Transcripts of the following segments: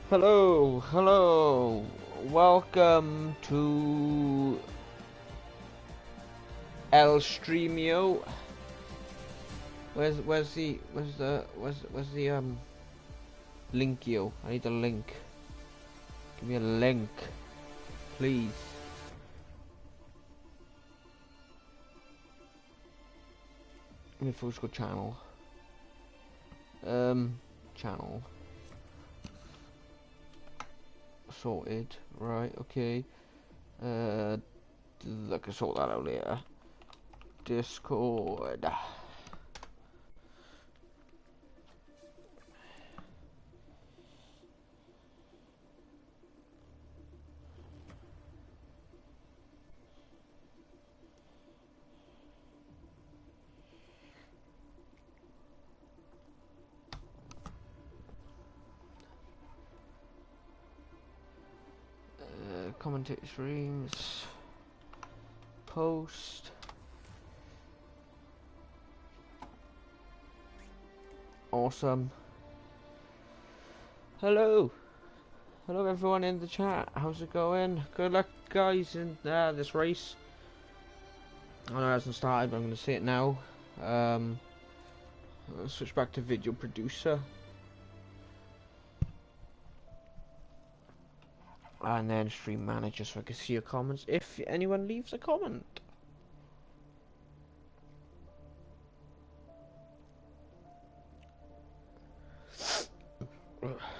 Hello, hello. Welcome to El Streamio. Where's the linkio? I need a link. Give me a link, please. Let me first go channel. Channel. Sorted. Right, okay. I can sort that out later. Discord. Commentate streams. Post. Awesome. Hello. Hello everyone in the chat. How's it going? Good luck guys in this race. I know it hasn't started, but I'm going to say it now. I'll switch back to video producer. And then stream manager so I can see your comments if anyone leaves a comment.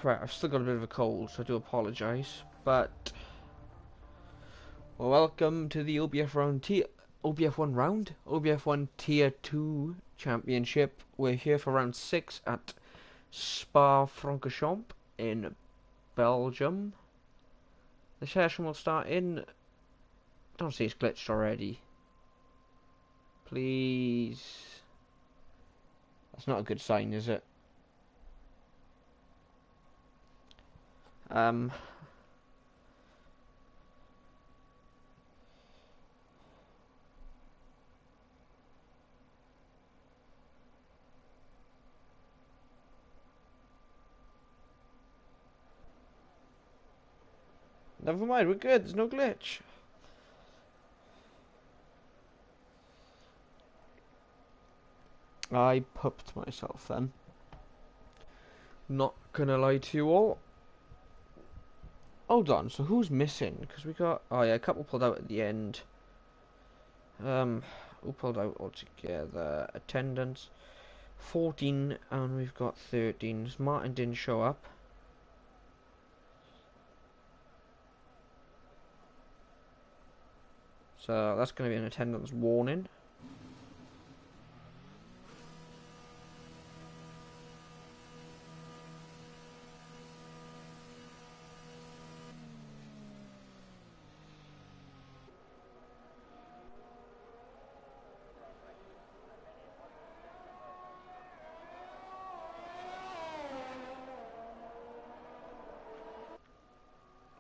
Right, I've still got a bit of a cold, so I do apologise. But well, welcome to the OBF1 Tier 2 Championship. We're here for round 6 at SPA-FRANCOSHOMPS in Belgium. The session will start in... Don't say it's glitched already. Please. That's not a good sign, is it? Never mind, we're good. There's no glitch. I pooped myself then. Not gonna lie to you all. Hold on, so who's missing? Because we got... Oh yeah, a couple pulled out at the end. Who pulled out altogether? Attendance 14 and we've got 13. Martin didn't show up. So that's going to be an attendance warning.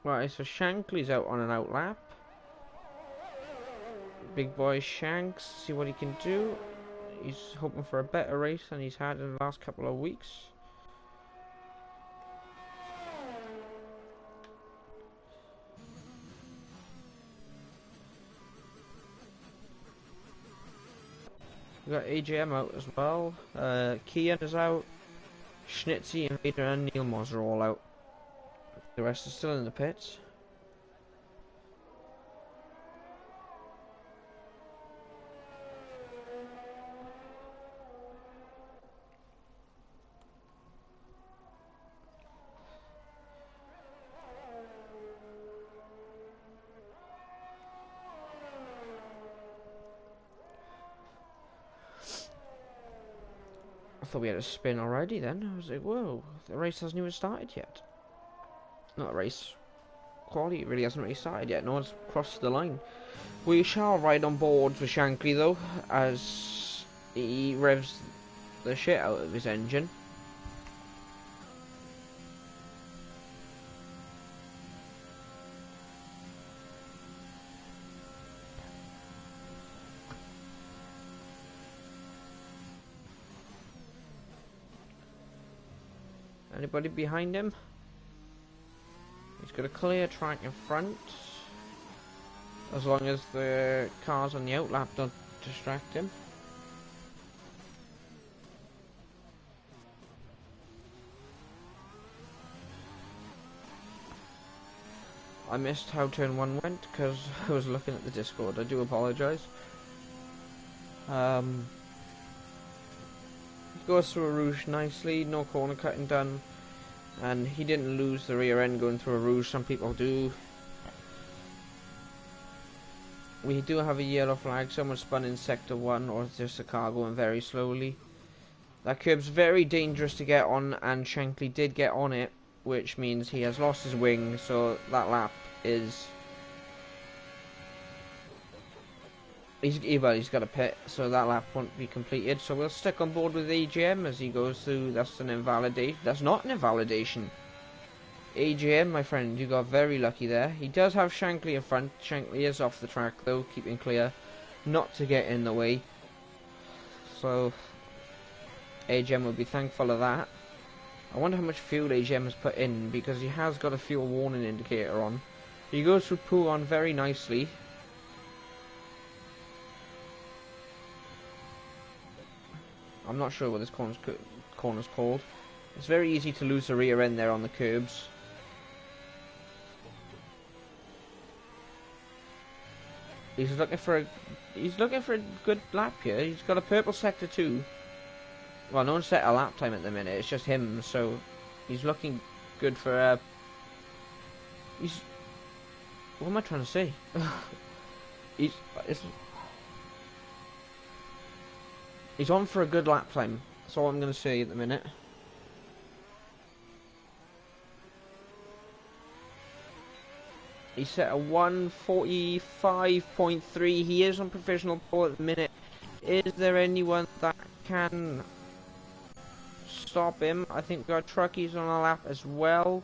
Right, so Shankly's out on an outlap. Big boy Shanks, see what he can do. He's hoping for a better race than he's had in the last couple of weeks. We got AJM out as well. Kian is out. Schnitzy, Invader, and Neil Moz are all out. The rest are still in the pits. I thought we had a spin already then. I was like, whoa, the race hasn't even started yet. Not a race. Quality really hasn't really started yet. No one's crossed the line. We shall ride on board with Shankly though, as he revs the shit out of his engine. Anybody behind him? He's got a clear track in front, as long as the cars on the outlap don't distract him. I missed how turn 1 went because I was looking at the Discord. I do apologise. He goes through a rouge nicely, no corner cutting done, and he didn't lose the rear end going through a rouge. Some people do. We do have a yellow flag. Someone spun in sector 1, or just a car going very slowly. That curb's very dangerous to get on, and Shankly did get on it, which means he has lost his wing, so that lap is... He's got a pit, so that lap won't be completed. So we'll stick on board with AGM as he goes through. That's an invalidation. That's not an invalidation. AGM, my friend, you got very lucky there. He does have Shankly in front. Shankly is off the track though, keeping clear, not to get in the way. So AGM will be thankful of that. I wonder how much fuel AGM has put in, because he has got a fuel warning indicator on. He goes through Pouon very nicely. I'm not sure what this corner's called. It's very easy to lose the rear end there on the curbs. He's looking for a good lap here. He's got a purple sector 2. Well, no one set a lap time at the minute. It's just him, so he's looking good for what am I trying to say? He's on for a good lap time. That's all I'm going to say at the minute. He set a 1:45.3. He is on provisional pole at the minute. Is there anyone that can stop him? I think we've got truckies on a lap as well.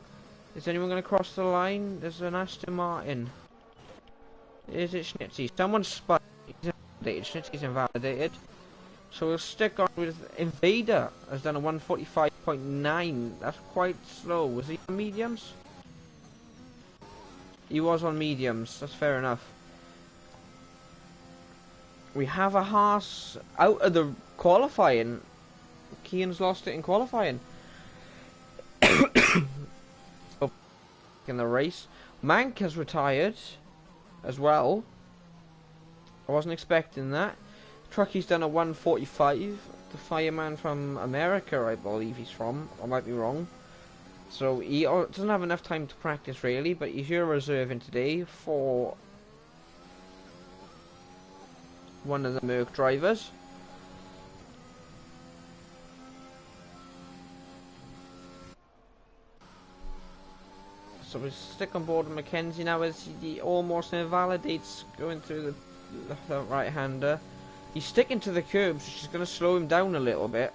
Is anyone going to cross the line? There's an Aston Martin. Is it Schnitzy? Someone spun. He's invalidated. Schnitzy's invalidated. So we'll stick on with Invader. Has done a 1:45.9. That's quite slow. Was he on mediums? He was on mediums. That's fair enough. We have a Haas out of the qualifying. Kean's lost it in qualifying. Oh, in the race. Mank has retired as well. I wasn't expecting that. Trucky's done a 1:45. The fireman from America, I believe he's from. I might be wrong. So he doesn't have enough time to practice really, but he's here reserving today for one of the Merc drivers. So we stick on board with Mackenzie now as he almost invalidates going through the right-hander. He's sticking to the curbs, which is going to slow him down a little bit.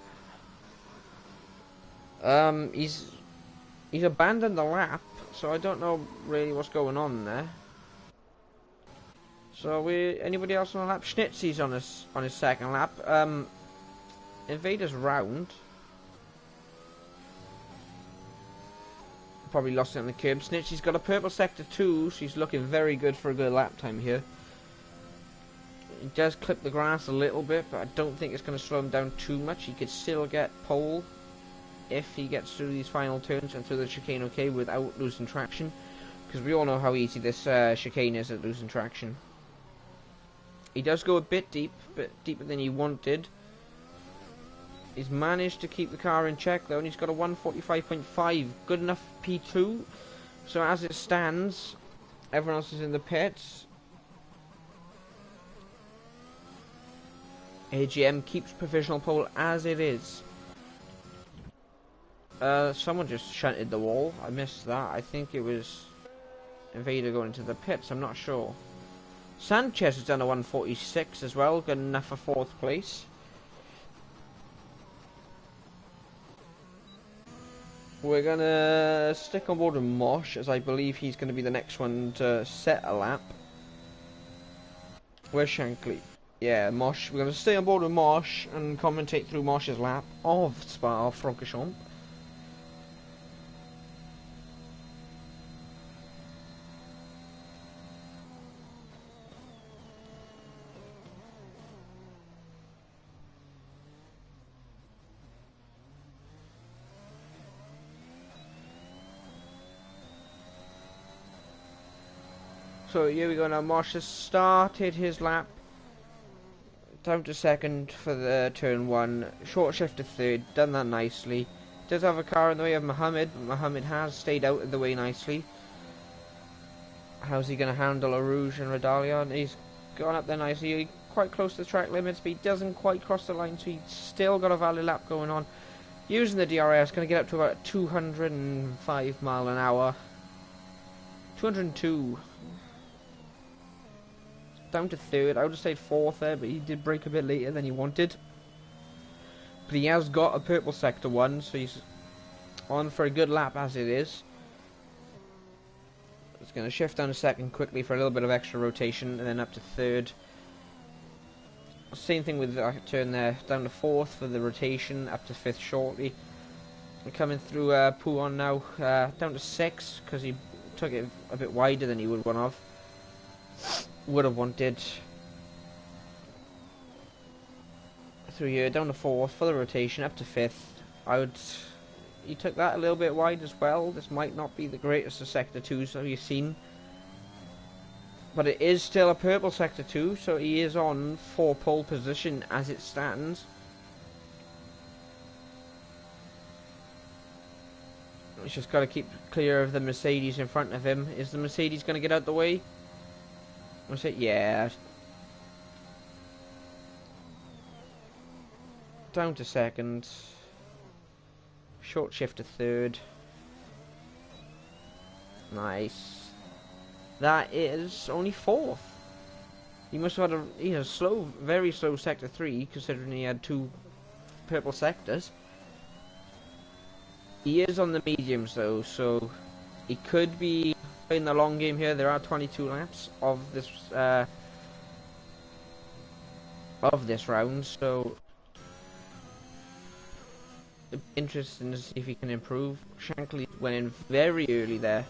He's abandoned the lap, so I don't know really what's going on there. So anybody else on the lap? Schnitzy's on his second lap. Invader's round. Probably lost it on the curb. Schnitzy's got a purple sector 2. She's looking very good for a good lap time here. He does clip the grass a little bit, but I don't think it's going to slow him down too much. He could still get pole if he gets through these final turns and through the chicane okay without losing traction, because we all know how easy this chicane is at losing traction. He does go a bit deeper than he wanted. He's managed to keep the car in check though, and he's got a 1:45.5, good enough P2. So as it stands, everyone else is in the pits. AGM keeps provisional pole as it is. Someone just shunted the wall. I missed that. I think it was Invader going into the pits. I'm not sure. Sanchez has done a 1:46 as well. Good enough for 4th place. We're gonna stick on board with Mosh, as I believe he's gonna be the next one to set a lap. Where's Shankly? Yeah, Mosh. We're gonna stay on board with Mosh and commentate through Mosh's lap of SPA-FRANCOSHOMPS. So here we go now. Mosh has started his lap. Down to second for the turn 1. Short shift to third. Done that nicely. Does have a car in the way of Mohammed, but Mohammed has stayed out of the way nicely. How's he going to handle a Rouge and Radalion? He's gone up there nicely. Quite close to the track limits, but he doesn't quite cross the line, so he's still got a valid lap going on. Using the DRS, going to get up to about 205 mile an hour. 202. Down to third. I would have stayed fourth there, but he did break a bit later than he wanted. But he has got a purple sector 1, so he's on for a good lap as it is. It's going to shift down to second quickly for a little bit of extra rotation, and then up to third. Same thing with that turn there, down to fourth for the rotation, up to fifth shortly. We're coming through Pouon now, down to sixth, because he took it a bit wider than he would have wanted. Through here, down to fourth for the rotation, up to fifth. He took that a little bit wide as well. This might not be the greatest of sector 2s that you've seen, but it is still a purple sector 2, so he is on for pole position as it stands. He's just got to keep clear of the Mercedes in front of him. Is the Mercedes going to get out the way? I say, yeah. Down to second. Short shift to third. Nice. That is only fourth. He must have had a slow, very slow sector 3, considering he had 2 purple sectors. He is on the mediums though, so he could be playing the long game here. There are 22 laps of this round, so it'd be interesting to see if he can improve. Shankly went in very early there.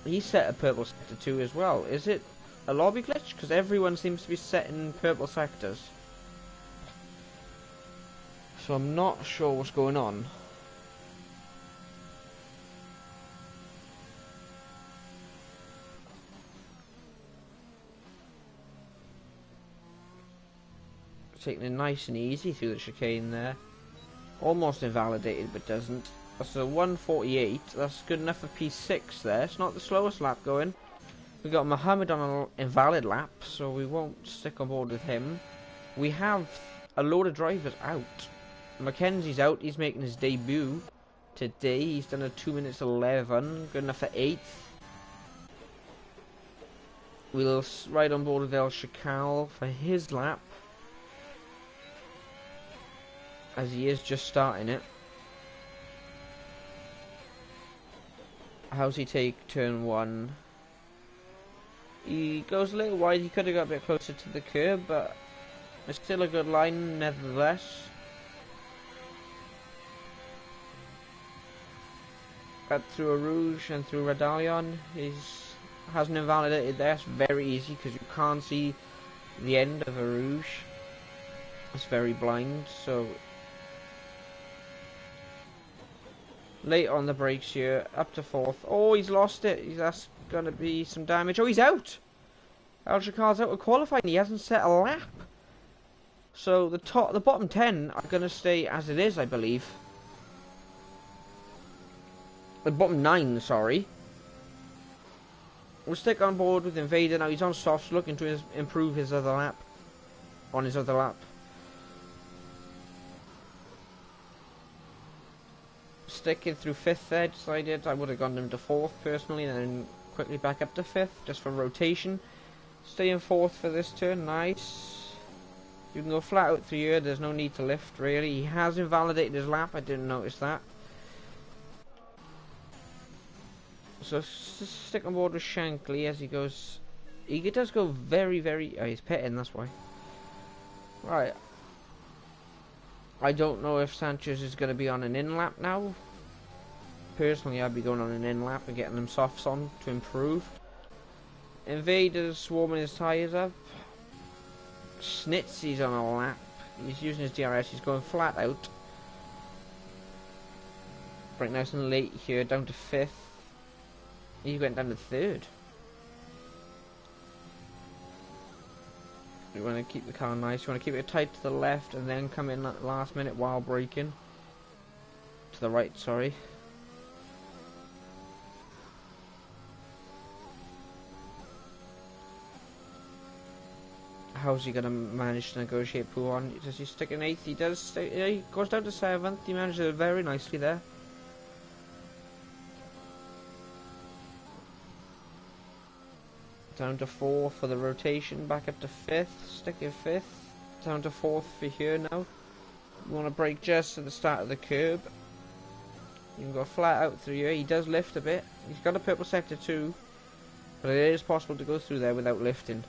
He set a purple sector 2 as well. Is it a lobby glitch? Because everyone seems to be setting purple sectors. So I'm not sure what's going on. Taking it nice and easy through the chicane there. Almost invalidated, but doesn't. That's a 148. That's good enough for P6 there. It's not the slowest lap going. We got Mohammed on an invalid lap, so we won't stick on board with him. We have a load of drivers out. Mackenzie's out. He's making his debut today. He's done a 2 minutes 11. Good enough for 8th. We'll ride on board with El Shakal for his lap, as he is just starting it. How's he take turn 1? He goes a little wide. He could have got a bit closer to the curb, but it's still a good line nevertheless. Got through a Rouge and through Radalion. Hasn't invalidated there. It's very easy because you can't see the end of a Rouge. It's very blind, so late on the brakes here, up to 4th. Oh, he's lost it. That's going to be some damage. Oh, he's out. El Shakar's out of qualifying. He hasn't set a lap. So the bottom 10 are going to stay as it is, I believe. The bottom 9, sorry. We'll stick on board with Invader. Now he's on softs, looking to improve his other lap. On his other lap. Sticking through 5th there, decided I would have gone him to 4th personally, and then quickly back up to 5th, just for rotation. Staying 4th for this turn, nice. You can go flat out through here, there's no need to lift really. He has invalidated his lap, I didn't notice that. So stick on board with Shankly as he goes. He does go very, very. Oh, he's pitting, that's why. Right. I don't know if Sanchez is going to be on an in lap now. Personally, I'd be going on an in lap and getting them softs on to improve. Invader's warming his tyres up. Snitzy's on a lap. He's using his DRS. He's going flat out. Right, nice and late here, down to 5th. He went down to third. You want to keep the car nice. You want to keep it tight to the left and then come in at the last minute while braking. To the right, sorry. How's he going to manage to negotiate Pooh on? Does he stick in 8th? He does. He goes down to 7th. He manages it very nicely there. Down to 4th for the rotation. Back up to 5th. Stick in 5th. Down to 4th for here now. You want to brake just at the start of the curb. You can go flat out through here. He does lift a bit. He's got a purple sector too. But it is possible to go through there without lifting.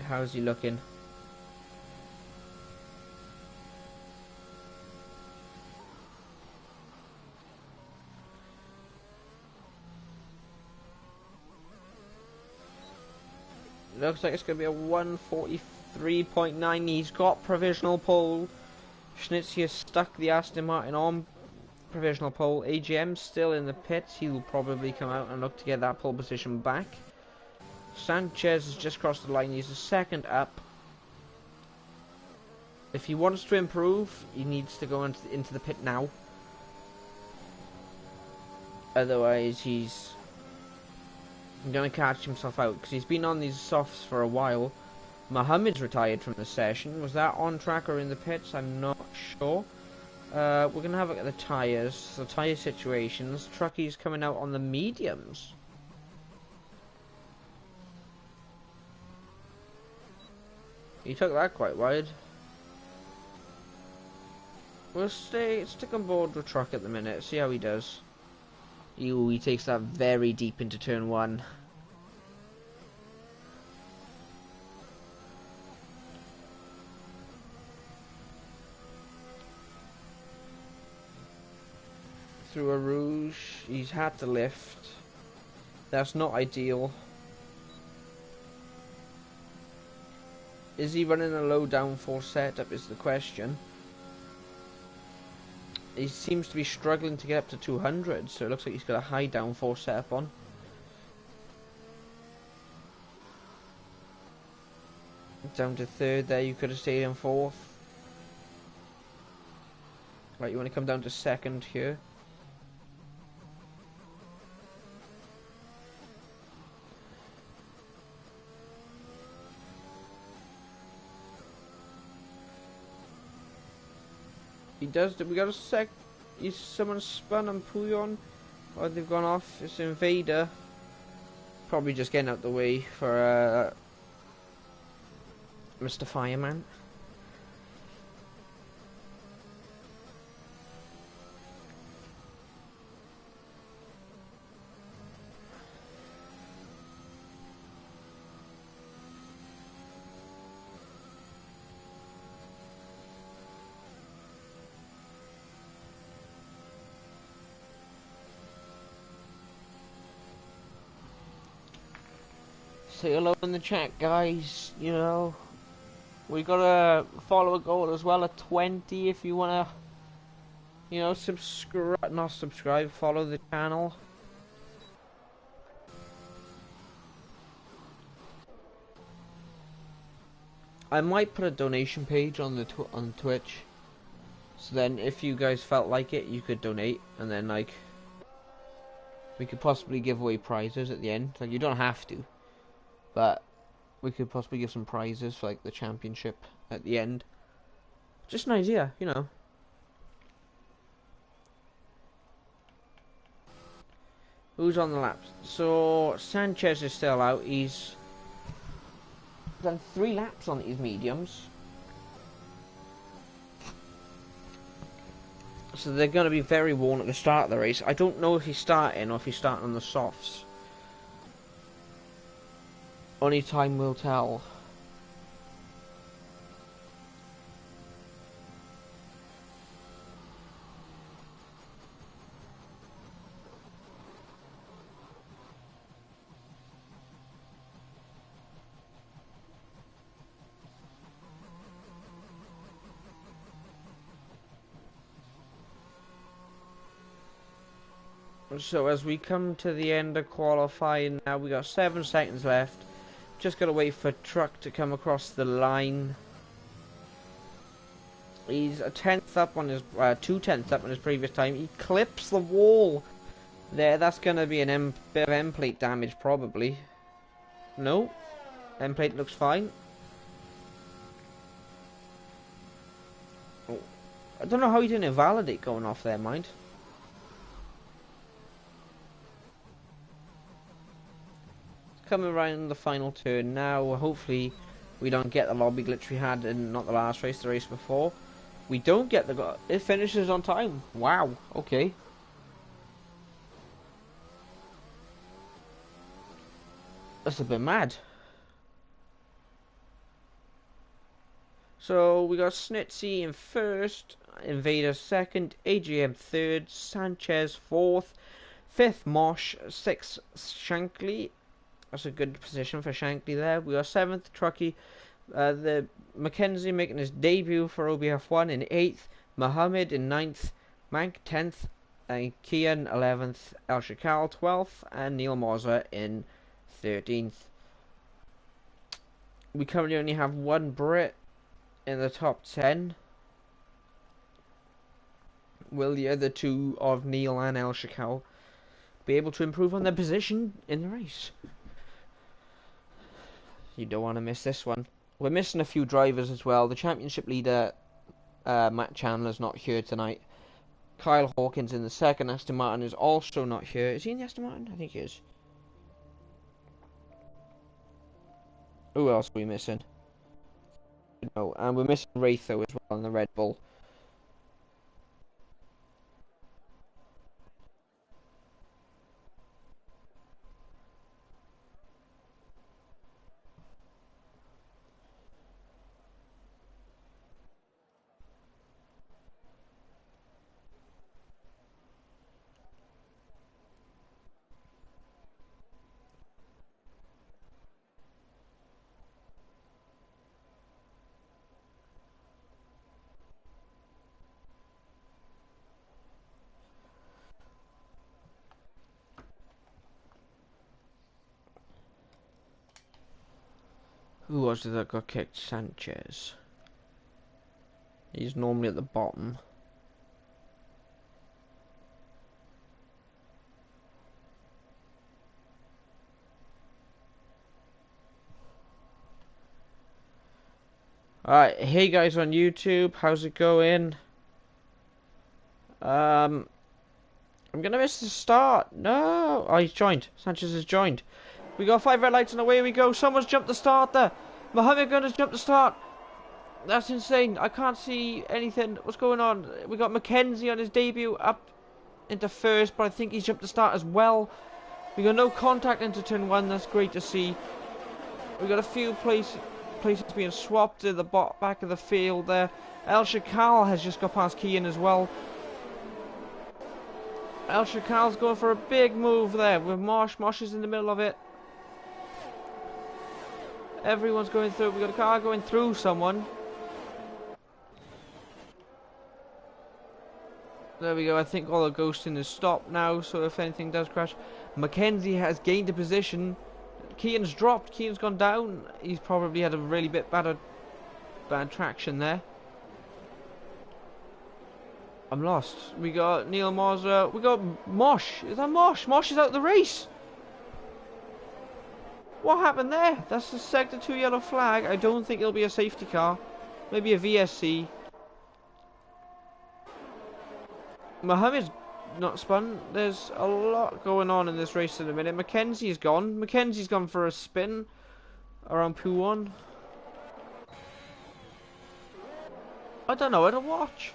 How's he looking? Looks like it's going to be a 1:43.9. He's got provisional pole. Schnitzky has stuck the Aston Martin on provisional pole. AGM's still in the pits. He will probably come out and look to get that pole position back. Sanchez has just crossed the line. He's a second up. If he wants to improve, he needs to go into the pit now. Otherwise, he's going to catch himself out because he's been on these softs for a while. Mohammed's retired from the session. Was that on track or in the pits? I'm not sure. We're going to have a look at the tyres. The tyre situations. Trucky's coming out on the mediums. He took that quite wide. We'll stick on board with truck at the minute. See how he does. Ew, he takes that very deep into turn 1. Through a rouge, he's had to lift. That's not ideal. Is he running a low downforce setup is the question. He seems to be struggling to get up to 200, so it looks like he's got a high downforce setup on. Down to 3rd there, you could have stayed in 4th. Right, you want to come down to 2nd here. He does. We got a sec. Is someone spun on Pouillon? Or they've gone off. It's Invader. Probably just getting out the way for Mr. Fireman. Say hello in the chat, guys. You know, we got a follower goal as well at 20. If you wanna, you know, not subscribe, follow the channel. I might put a donation page on the on Twitch, so then if you guys felt like it, you could donate, and then like we could possibly give away prizes at the end. Like you don't have to. But we could possibly give some prizes for like the championship at the end. Just an idea, you know. Who's on the laps? So Sanchez is still out. He's done 3 laps on these mediums. So they're going to be very worn at the start of the race. I don't know if he's starting or if he's starting on the softs. Only time will tell. So as we come to the end of qualifying now, we got 7 seconds left. Just gotta wait for Truck to come across the line. He's a tenth up on his 2/10 up on his previous time. He clips the wall there. That's gonna be an bit of end plate damage probably. No, end plate looks fine. Oh, I don't know how he didn't invalidate going off there, mind. Coming around the final turn now. Hopefully we don't get the lobby glitch we had in not the last race, the race before. We don't get the... It finishes on time. Wow, okay. That's a bit mad. So we got Snitsy in first, Invader second, AGM third, Sanchez fourth, fifth Mosh, sixth Shankly. That's a good position for Shankly there. We got 7th Truckee. The Mackenzie making his debut for OBF1 in 8th. Mohammed in 9th. Mank 10th. And Kian 11th. El Shakal 12th. And Neil Moser in 13th. We currently only have one Brit in the top 10. Will the other two of Neil and El Shakal be able to improve on their position in the race? You don't want to miss this one. We're missing a few drivers as well. The championship leader, Mchandler's not here tonight. Kyle Hawkins in the second Aston Martin is also not here. Is he in the Aston Martin? I think he is. Who else are we missing? No, and we're missing Ratho as well in the Red Bull. Who was it that got kicked? Sanchez. He's normally at the bottom. Alright, hey guys on YouTube, how's it going? I'm gonna miss the start. No! Oh, he's joined. Sanchez has joined. We got 5 red lights and away we go. Someone's jumped the start there. Mohammed Gunner's jumped the start. That's insane. I can't see anything. What's going on? We got Mackenzie on his debut up into first, but I think he's jumped the start as well. We got no contact into turn 1. That's great to see. We got a few places being swapped to the back of the field there. El Shakal has just got past Kian as well. El Shakal's going for a big move there with Mosh. Mosh is in the middle of it. Everyone's going through. We got a car going through someone. There we go. I think all the ghosting is stopped now. So if anything does crash, Mackenzie has gained a position. Kian's dropped. Kian's gone down. He's probably had a really bad traction there. I'm lost. We got Neil Moser. We got Mosh. Is that Mosh? Mosh is out of the race. What happened there? That's the Sector 2 yellow flag. I don't think it'll be a safety car. Maybe a VSC. Mohammed's not spun. There's a lot going on in this race in a minute. Mackenzie's gone. Mackenzie's gone for a spin around P1. I don't know how to watch.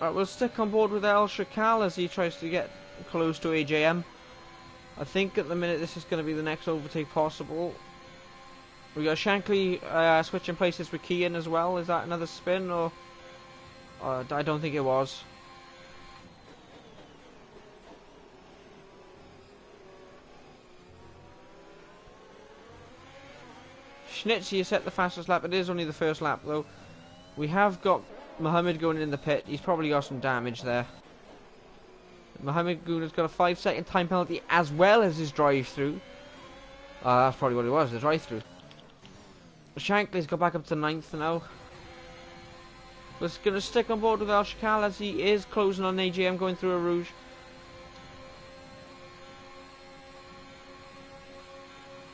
Right, we'll stick on board with El Shakal as he tries to get close to AJM. I think at the minute this is going to be the next overtake possible. We got Shankly switching places with Kian as well. Is that another spin or... I don't think it was. Schnitzy has set the fastest lap. It is only the first lap though. We have got Mohammed going in the pit. He's probably got some damage there. Mohammed Guna's got a 5-second time penalty as well as his drive-through. That's probably what it was, the drive-through. Shankly's got back up to 9th now. We're going to stick on board with El Shakal as he is closing on AJM going through a Rouge.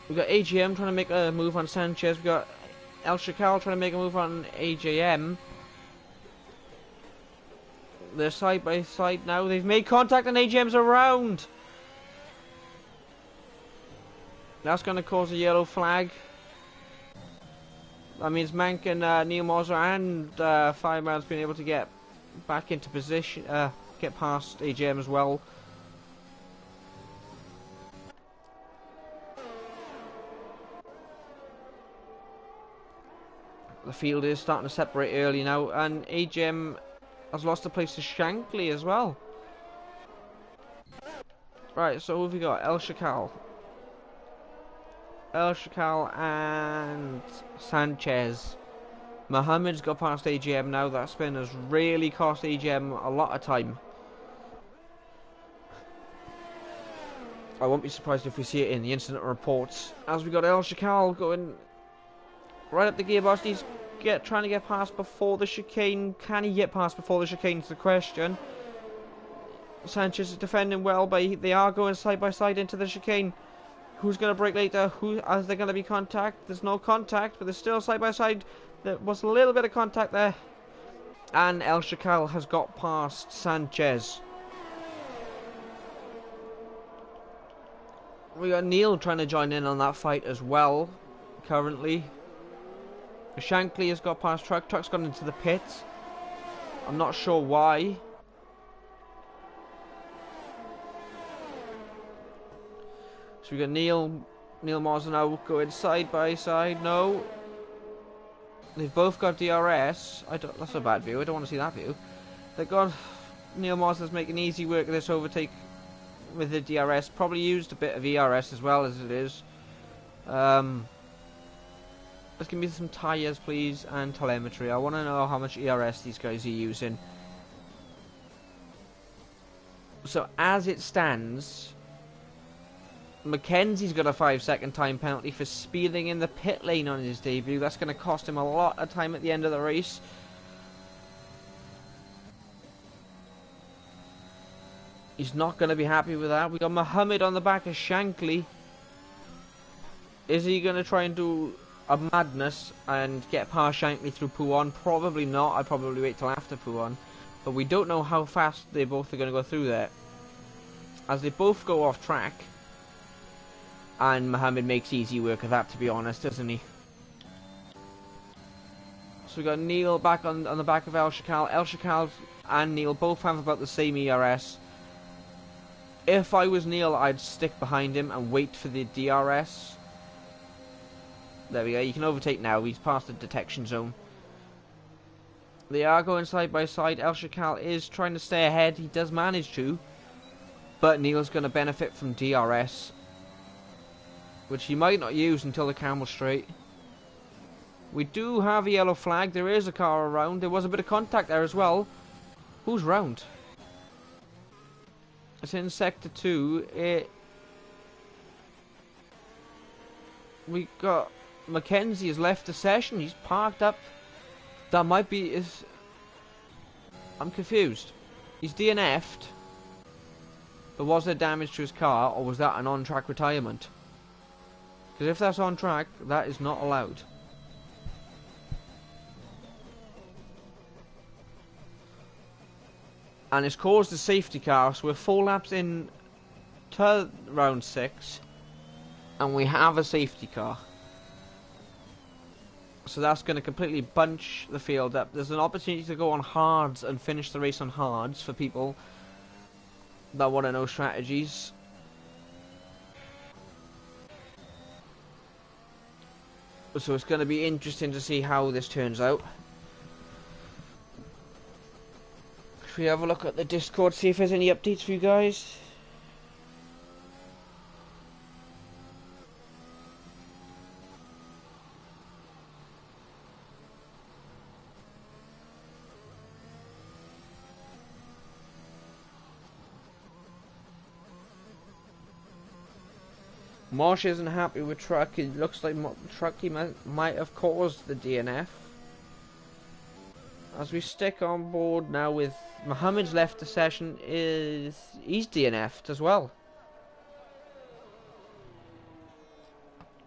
We've got AJM trying to make a move on Sanchez. We've got El Shakal trying to make a move on AJM. They're side by side now. They've made contact and AJM's around. That's going to cause a yellow flag. That means Mank and Neil Moser and Fireman's been able to get back into position, get past AJM as well. The field is starting to separate early now, and AJM has lost a place to Shankly as well. Right, so who have we got? El Shakal and Sanchez. Mohammed's got past AJM now. That spin has really cost AJM a lot of time. I won't be surprised if we see it in the incident reports. As we got El Shakal going right up the gearbox. He's trying to get past before the chicane. Can he get past before the chicane is the question. Sanchez is defending well, but they are going side by side into the chicane. Who's going to break later? Is there going to be contact? There's no contact, but there's still side by side. There was a little bit of contact there. And El Shakal has got past Sanchez. We got Neil trying to join in on that fight as well, currently. Shankly has got past Truck. Truck's gone into the pit. I'm not sure why. So we got Neil Moser now going side by side. No. They've both got DRS. That's a bad view. I don't want to see that view. They've got Neil Moser's making easy work of this overtake with the DRS. Probably used a bit of ERS as well as it is. Let's give me some tyres, please, and telemetry. I want to know how much ERS these guys are using. So, as it stands, Mackenzie's got a 5-second time penalty for speeding in the pit lane on his debut. That's going to cost him a lot of time at the end of the race. He's not going to be happy with that. We got Mohammed on the back of Shankly. Is he going to try and do a madness and get past Shankly through Pouon? Probably not. I'd probably wait till after Pouon. But we don't know how fast they both are going to go through there, as they both go off track. And Mohammed makes easy work of that, to be honest, doesn't he? So we got Neil back on the back of El Shakal. El Shakal and Neil both have about the same ERS. If I was Neil, I'd stick behind him and wait for the DRS. There we go, you can overtake now. He's past the detection zone. They are going side by side. El Shakal is trying to stay ahead. He does manage to. But Neil's going to benefit from DRS, which he might not use until the camel straight. We do have a yellow flag. There is a car around. There was a bit of contact there as well. Who's round? It's in Sector 2. We got Mackenzie has left the session. He's parked up. That might be his... I'm confused. He's DNF'd. But was there damage to his car, or was that an on-track retirement? Because if that's on track, that is not allowed. And it's caused a safety car, so we're 4 laps in to round 6. And we have a safety car. So that's going to completely bunch the field up. There's an opportunity to go on hards and finish the race on hards for people that want to know strategies. So it's going to be interesting to see how this turns out. Should we have a look at the Discord, see if there's any updates for you guys? Marsh isn't happy with Truck. It looks like Truck might have caused the DNF. As we stick on board now with Mohammed's left the session, he's DNF'd as well.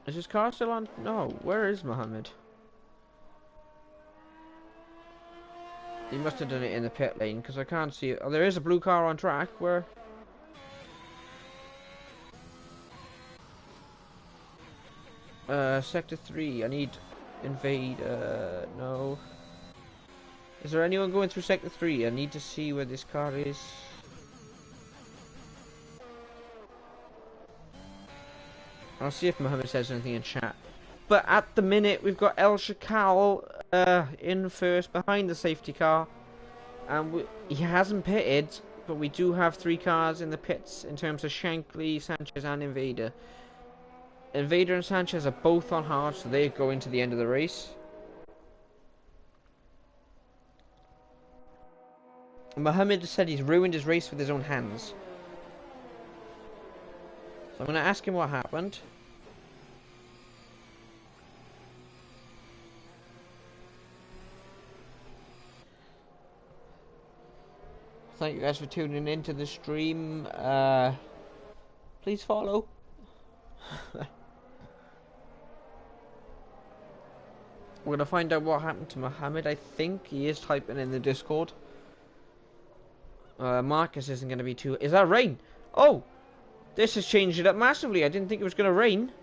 Is his car still on? No, where is Mohammed? He must have done it in the pit lane because I can't see it. Oh, there is a blue car on track. Where? Sector 3. I need invade. No. Is there anyone going through Sector 3? I need to see where this car is. I'll see if Mohammed says anything in chat. But at the minute, we've got El Shakal in first behind the safety car. And he hasn't pitted, but we do have 3 cars in the pits in terms of Shankly, Sanchez and Invader. Invader and Sanchez are both on hard, so they go into the end of the race. Mohammed said he's ruined his race with his own hands. So I'm going to ask him what happened. Thank you guys for tuning into the stream. Please follow. We're going to find out what happened to Mohammed. I think he is typing in the Discord. Marcus isn't going to be too... Is that rain? Oh! This has changed it up massively. I didn't think it was going to rain.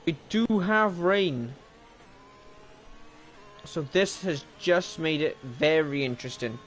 We do have rain. So this has just made it very interesting.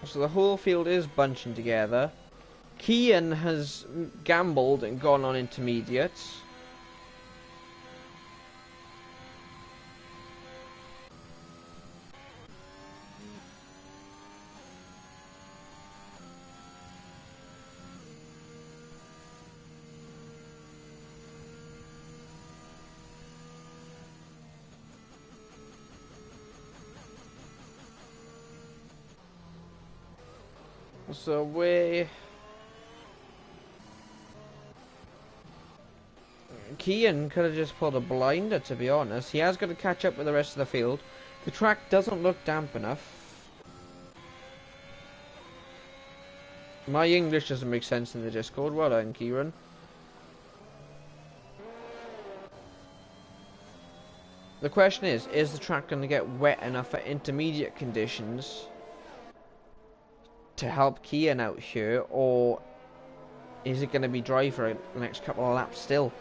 So the whole field is bunching together. Kian has gambled and gone on intermediates. So Kian could have just pulled a blinder, to be honest. He has got to catch up with the rest of the field. The track doesn't look damp enough. My English doesn't make sense in the Discord. Well done, Kieran. The question is the track going to get wet enough for intermediate conditions to help Kian out here, or is it going to be dry for the next couple of laps still?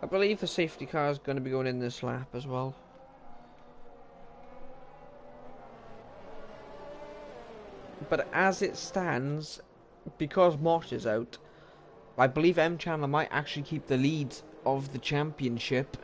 I believe the safety car is going to be going in this lap as well. But as it stands, because Mosh is out, I believe Mchandler might actually keep the lead of the championship.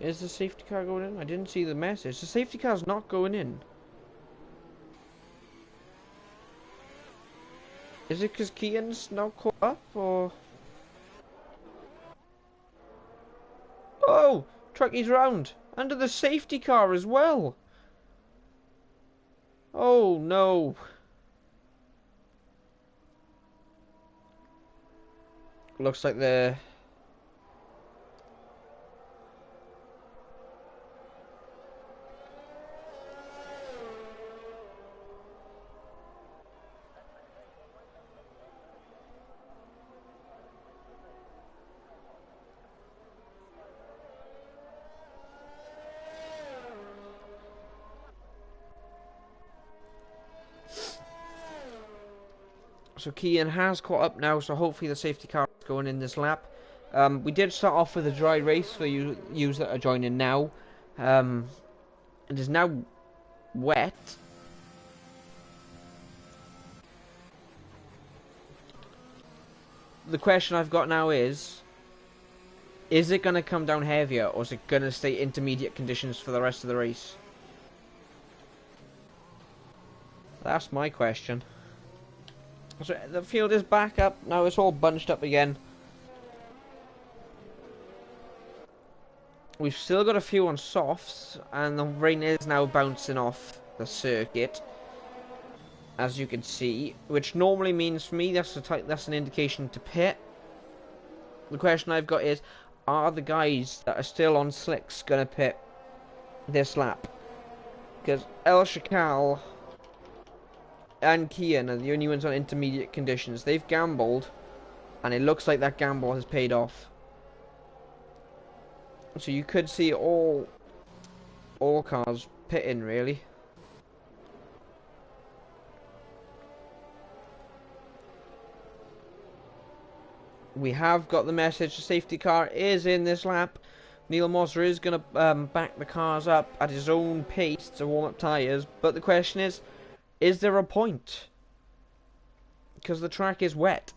Is the safety car going in? I didn't see the message. The safety car's not going in. Is it because Kian's now caught up, or...? Oh! Trucky's round! Under the safety car as well! Oh, no. Looks like the... So Kian has caught up now, so hopefully the safety car is going in this lap. We did start off with a dry race for you that are joining now. It is now wet. The question I've got now is it going to come down heavier, or is it going to stay intermediate conditions for the rest of the race? That's my question. So the field is back up, now it's all bunched up again. We've still got a few on softs, and the rain is now bouncing off the circuit, as you can see, which normally means for me that's an indication to pit. The question I've got is, are the guys that are still on slicks going to pit this lap? Because El Shakal and Kian are the only ones on intermediate conditions. They've gambled, and it looks like that gamble has paid off. So you could see all cars pitting, really. We have got the message, the safety car is in this lap. Neil Moser is going to back the cars up at his own pace to warm up tyres, but the question is there a point? Because the track is wet.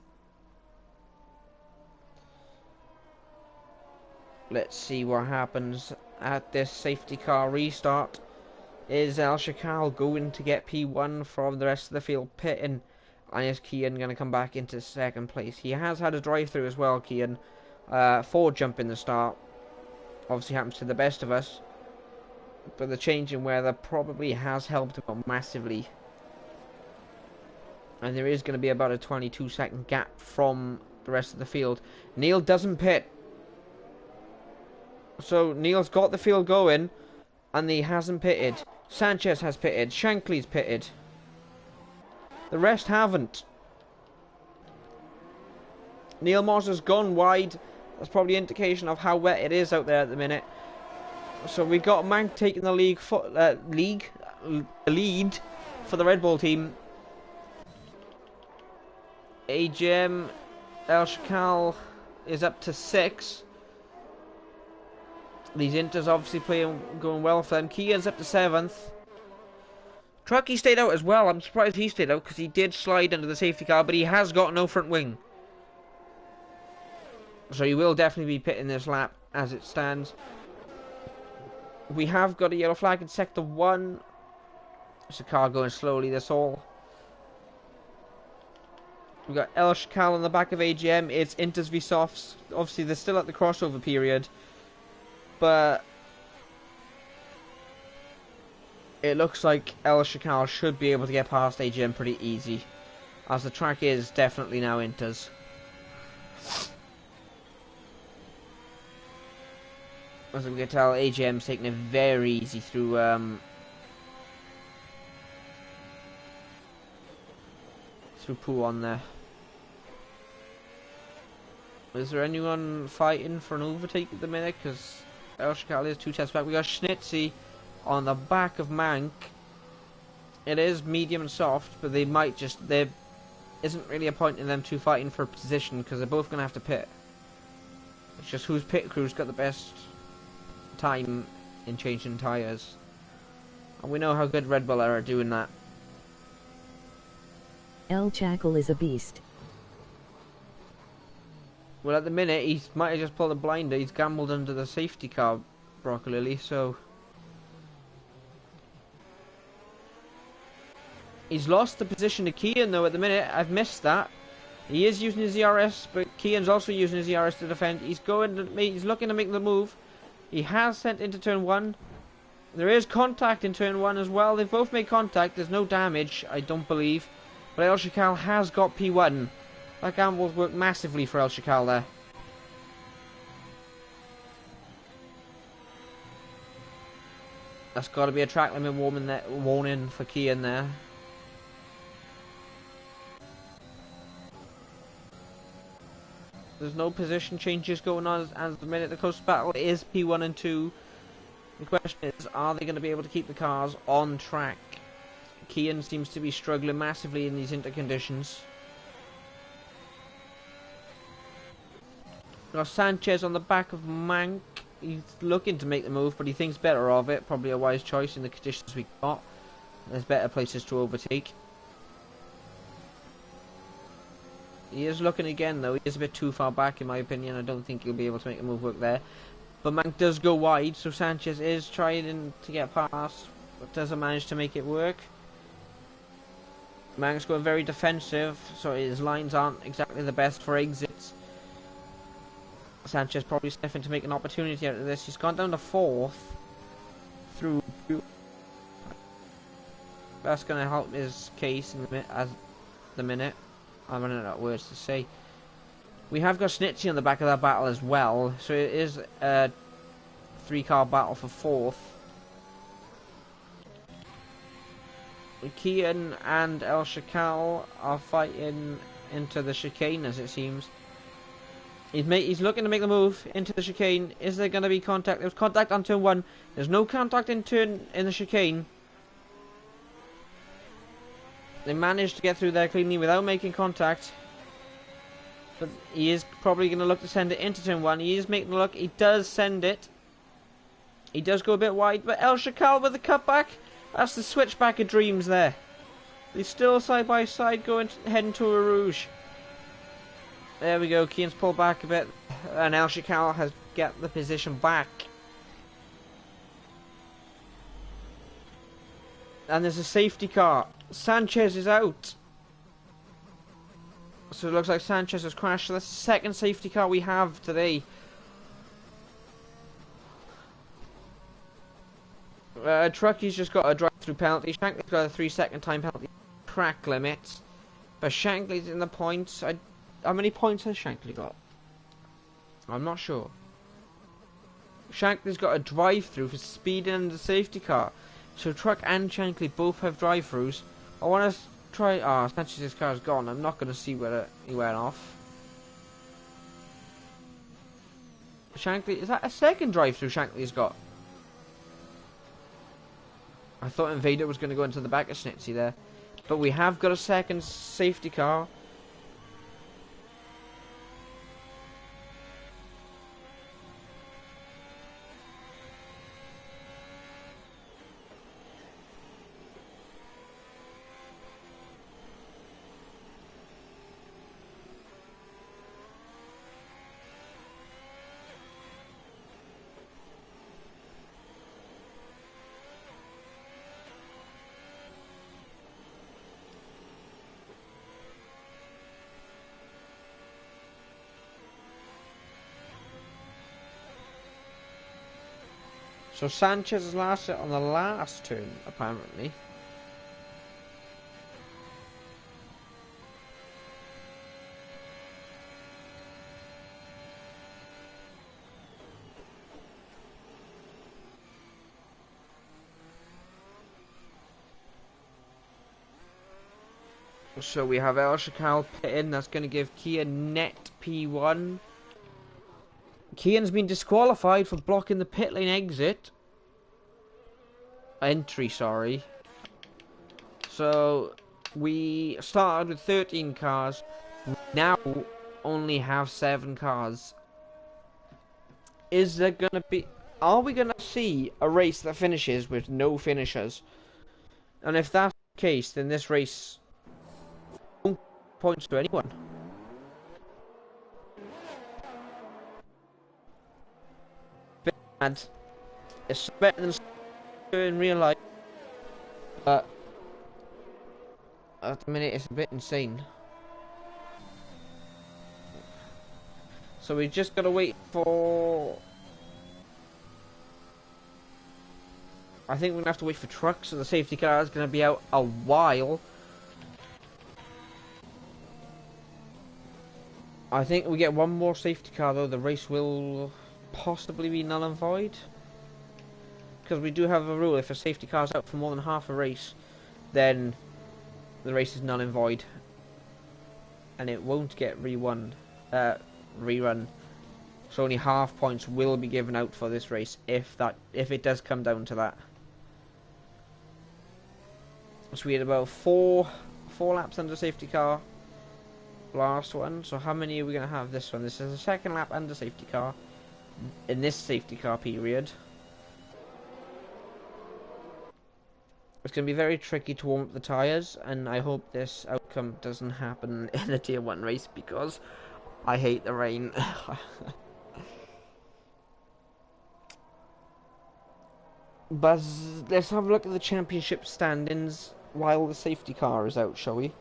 Let's see what happens at this safety car restart. Is El Shakal going to get P1 from the rest of the field pitting? And is Kian going to come back into second place? He has had a drive-through as well, Kian. Forward jump in the start. Obviously happens to the best of us. But the change in weather probably has helped him out massively. And there is going to be about a 22-second gap from the rest of the field. Neil doesn't pit. So Neil's got the field going, and he hasn't pitted. Sanchez has pitted. Shankly's pitted. The rest haven't. Neil Moser's gone wide. That's probably an indication of how wet it is out there at the minute. So we've got Mank taking the lead for the Red Bull team. AGM El Shakal is up to 6. These Inters obviously going well for them. Kian's up to 7th. Trucky stayed out as well. I'm surprised he stayed out because he did slide under the safety car, but he has got no front wing. So he will definitely be pitting this lap as it stands. We have got a yellow flag in sector 1. It's a car going slowly, that's all. We've got El Shakal on the back of AGM. It's Inters v Softs. Obviously, they're still at the crossover period. But it looks like El Shakal should be able to get past AGM pretty easy, as the track is definitely now Inters. As we can tell, AGM's taking it very easy through Poo on there. Is there anyone fighting for an overtake at the minute? Because El Shakal is 2 tests back. We got Schnitzy on the back of Mank. It is medium and soft, but they might just... There isn't really a point in them two fighting for position, because they're both going to have to pit. It's just whose pit crew's got the best time in changing tyres. And we know how good Red Bull are at doing that. El Chacal is a beast. Well, at the minute, he might have just pulled a blinder. He's gambled under the safety car, Broccoli, so... He's lost the position to Kian, though, at the minute. I've missed that. He is using his ERS, but Kian's also using his ERS to defend. He's looking to make the move. He has sent into turn 1. There is contact in turn 1 as well. They've both made contact. There's no damage, I don't believe. But El Shakal has got P1. That gamble's worked massively for El Shakal there. That's got to be a track limit warning for Kian there. There's no position changes going on at the minute. The close battle is P1 and 2. The question is, are they going to be able to keep the cars on track? Kian seems to be struggling massively in these interconditions. Got Sanchez on the back of Mank. He's looking to make the move, but he thinks better of it. Probably a wise choice in the conditions we got. There's better places to overtake. He is looking again, though. He is a bit too far back, in my opinion. I don't think he'll be able to make a move work there. But Mank does go wide, so Sanchez is trying to get past, but doesn't manage to make it work. Mank's going very defensive, so his lines aren't exactly the best for exits. Sanchez probably sniffing to make an opportunity out of this. He's gone down to 4th through. That's going to help his case in the minute. I'm running out of words to say. We have got Snitzy on the back of that battle as well, so it is a 3-car battle for 4th. Kian and El Shakal are fighting into the chicane, as it seems. He's looking to make the move into the chicane. Is there going to be contact? There's contact on turn 1. There's no contact in the chicane. They managed to get through there cleanly without making contact. But he is probably going to look to send it into turn 1. He is making a look. He does send it. He does go a bit wide. But El Shakal with the cutback. That's the switchback of dreams there. They're still side by side heading to a Rouge. There we go. Kian's pulled back a bit. And El Shakal has got the position back. And there's a safety car. Sanchez is out. So it looks like Sanchez has crashed. So that's the second safety car we have today. Trucky's just got a drive-through penalty. Shankly's got a 3-second time penalty. Track limit. But Shankly's in the points. How many points has Shankly got? I'm not sure. Shankly's got a drive-through for speeding in the safety car. So Truck and Shankly both have drive-throughs. I want to try... Ah, Sanchez's car's gone. I'm not going to see where he went off. Shankly... Is that a second drive-through Shankly's got? I thought Invader was going to go into the back of Snitsy there. But we have got a second safety car. So Sanchez has last hit on the last turn, apparently. So we have El Shakal pitting. That's going to give Kian net P1. Kian's been disqualified for blocking the pit lane exit. Entry, sorry. So we started with 13 cars. We now only have 7 cars. Is there going to be... Are we going to see a race that finishes with no finishers? And if that's the case, then this race won't point to anyone. Bad. It's better than in real life, but at the minute it's a bit insane. So we just gotta wait for... I think we're gonna have to wait for trucks, so the safety car is gonna be out a while. I think we get one more safety car though, the race will possibly be null and void. Because we do have a rule, if a safety car is out for more than half a race, then the race is null and void. And it won't get rerun. So only half points will be given out for this race if it does come down to that. So we had about four laps under safety car last one. So how many are we going to have this one? This is the second lap under safety car in this safety car period. It's going to be very tricky to warm up the tyres, and I hope this outcome doesn't happen in a tier 1 race because I hate the rain. But let's have a look at the championship standings while the safety car is out, shall we?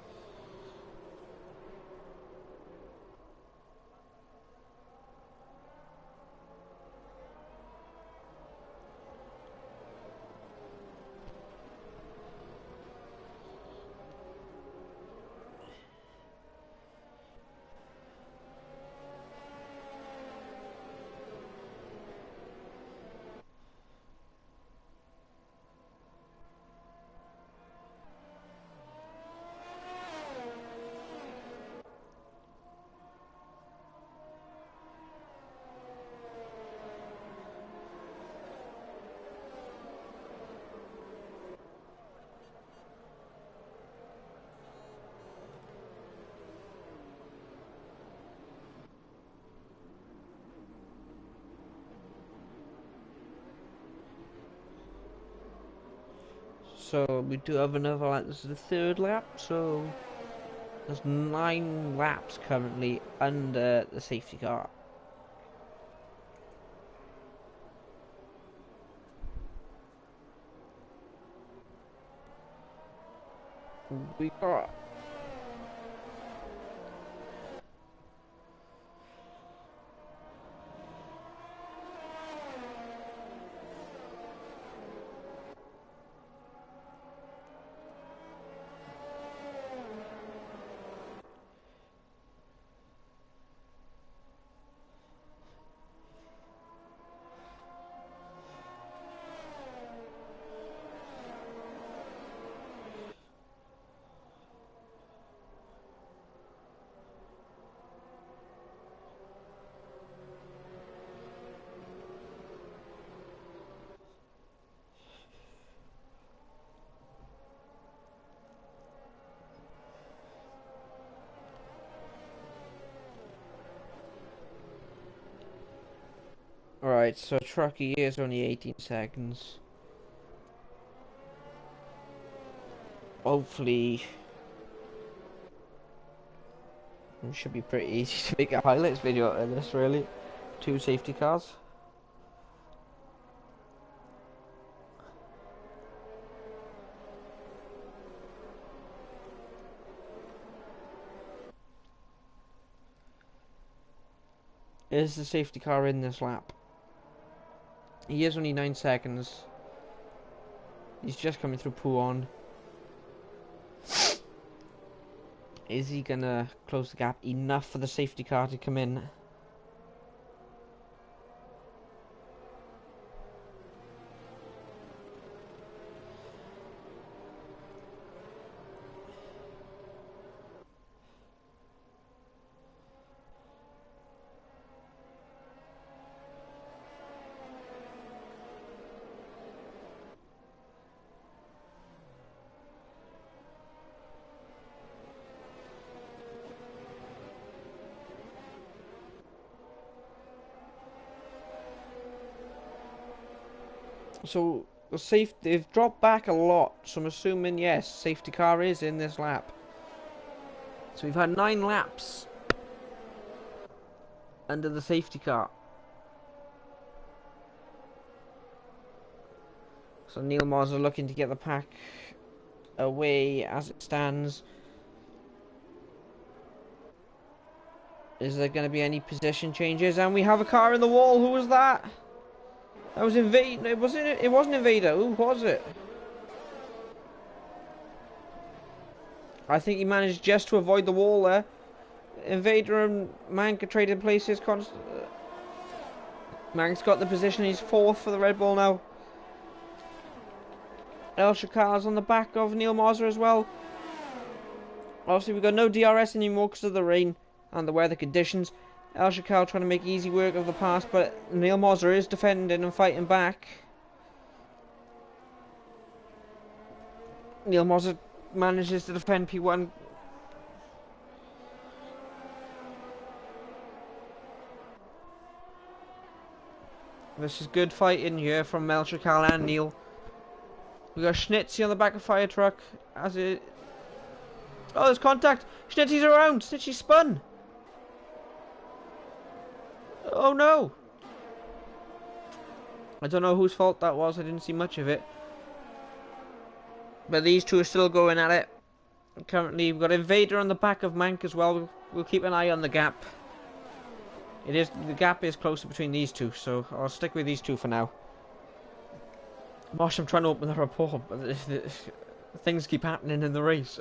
So we do have another lap. This is the third lap, so there's 9 laps currently under the safety car. We got... Alright, so Trucky is only 18 seconds. Hopefully it should be pretty easy to make a highlights video out of this, really. 2 safety cars. Is the safety car in this lap? He is only 9 seconds. He's just coming through Puon. Is he gonna close the gap enough for the safety car to come in? So they've dropped back a lot. So I'm assuming yes, safety car is in this lap. So we've had 9 laps under the safety car. So Neil Mars are looking to get the pack away as it stands. Is there going to be any position changes? And we have a car in the wall. Who was that? That was Invader. It wasn't Invader. Who was it? I think he managed just to avoid the wall there. Invader and Mank are trading places. Mank's got the position. He's 4th for the Red Bull now. El Shakal's on the back of Neil Marzer as well. Obviously, we've got no DRS anymore because of the rain and the weather conditions. El Shakal trying to make easy work of the pass, but Neil Marzer is defending and fighting back. Neil Marzer manages to defend P1. This is good fighting here from El Shakal and Neil. We got Schnitzy on the back of Fire Truck as it. Oh, there's contact. Schnitzy's around. Schnitzy spun. Oh no. I don't know whose fault that was. I didn't see much of it. But these two are still going at it. Currently, we've got Invader on the back of Mank as well. We'll keep an eye on the gap. The gap is closer between these two, so I'll stick with these two for now. Gosh, I'm trying to open the report, but things keep happening in the race.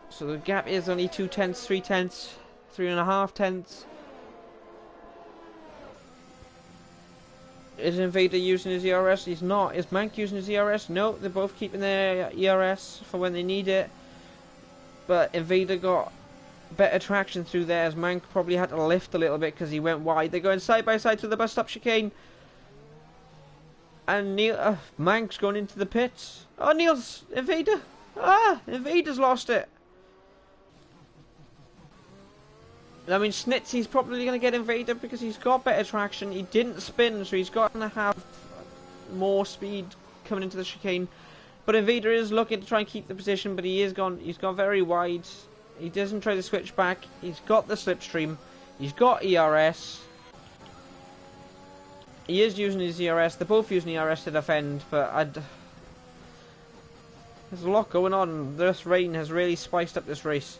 So the gap is only 2 tenths, 3 tenths, 3.5 tenths. Is Invader using his ERS? He's not. Is Mank using his ERS? No, they're both keeping their ERS for when they need it. But Invader got better traction through there, as Mank probably had to lift a little bit because he went wide. They're going side by side through the bus stop chicane. And Mank's going into the pits. Oh, Invader. Invader's lost it. I mean, Schnitzy's probably going to get Invader because he's got better traction. He didn't spin, so he's got to have more speed coming into the chicane. But Invader is looking to try and keep the position, but he's gone very wide. He doesn't try to switch back. He's got the slipstream. He's got ERS. He is using his ERS. They're both using ERS to defend, but there's a lot going on. This rain has really spiced up this race.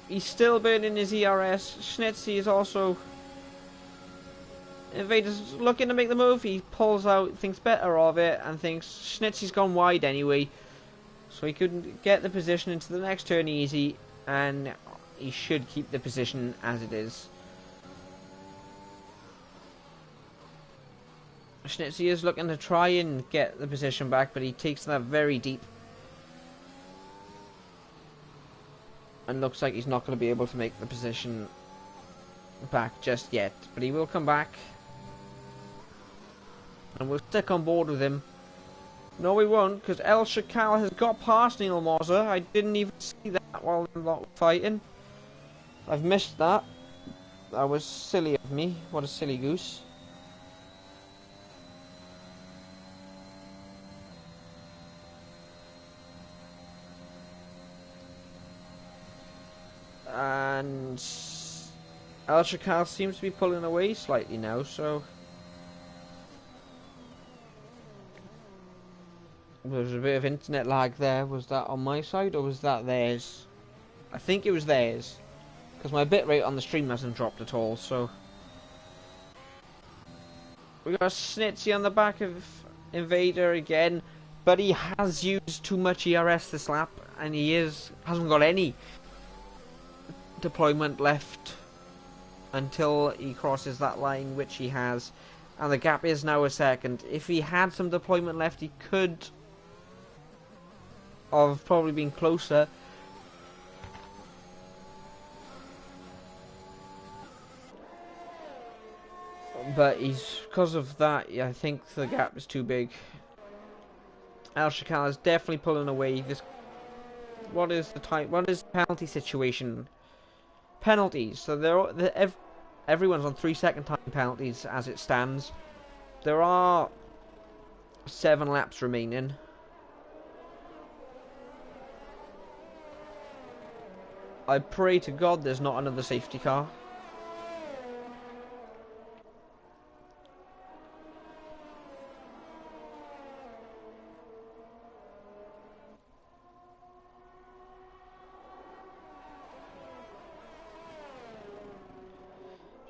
He's still burning his ERS. Schnitzy is also. Invader's looking to make the move. He pulls out, thinks better of it, and thinks Schnitzy's gone wide anyway. So he couldn't get the position into the next turn easy, and he should keep the position as it is. Schnitzy is looking to try and get the position back, but he takes that very deep. And looks like he's not going to be able to make the position back just yet. But he will come back. And we'll stick on board with him. No, we won't, because El Shakal has got past Neil Marzer. I didn't even see that while they were fighting. I've missed that. That was silly of me. What a silly goose. And El Shakal seems to be pulling away slightly now, so there's a bit of internet lag there. Was that on my side or was that theirs? I think it was theirs, because my bitrate on the stream hasn't dropped at all. So we got Schnitzy on the back of Invader again, but he has used too much ERS this lap, and he hasn't got any deployment left until he crosses that line, which he has, and the gap is now a second. If he had some deployment left, he could have probably been closer, but because of that, I think the gap is too big. El Shakal is definitely pulling away. This. What is the time? What is the penalty situation? Penalties. So everyone's on 3-second time penalties as it stands. There are 7 laps remaining. I pray to God there's not another safety car.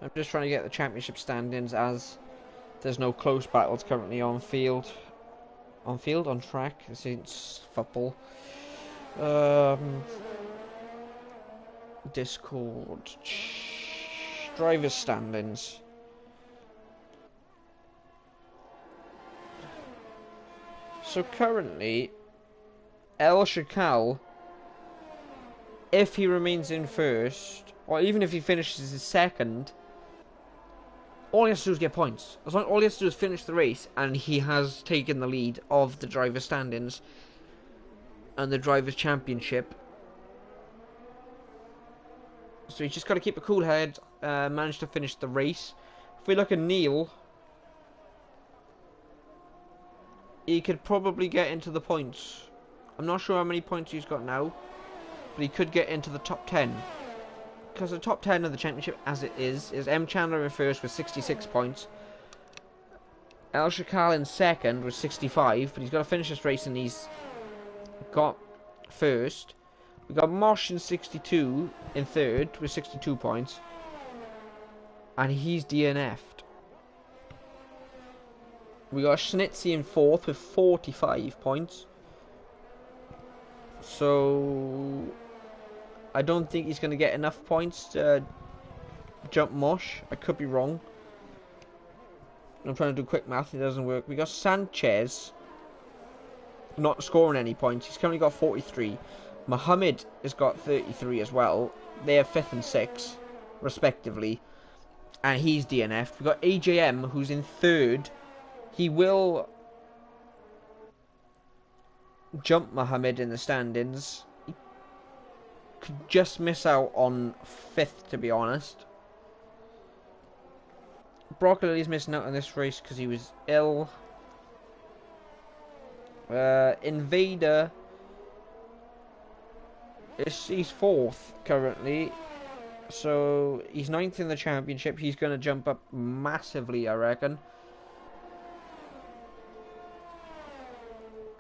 I'm just trying to get the championship standings as there's no close battles currently on field. On track. This is football. Discord. Drivers standings. So currently, El Shakal, if he remains in first, or even if he finishes in second, all he has to do is get points. As long all he has to do is finish the race, and he has taken the lead of the driver's standings and the driver's championship. So he's just got to keep a cool head, manage to finish the race. If we look at Neil, he could probably get into the points. I'm not sure how many points he's got now, but he could get into the top 10. Because the top 10 of the championship, as it is Mchandler in first with 66 points. El Shakal in second with 65, but he's got to finish this race and he's got first. We got Mosh in 62 in third with 62 points. And he's DNF'd. We got Schnitzy in fourth with 45 points. So I don't think he's going to get enough points to jump Mosh. I could be wrong. I'm trying to do quick math, it doesn't work. We got Sanchez not scoring any points. He's currently got 43. Mohammed has got 33 as well. They have 5th and 6th, respectively. And he's DNF'd. We've got AJM, who's in 3rd. He will jump Mohammed in the standings. He could just miss out on 5th, to be honest. Broccoli's missing out on this race because he was ill. Invader he's 4th currently, so he's 9th in the championship. He's going to jump up massively, I reckon.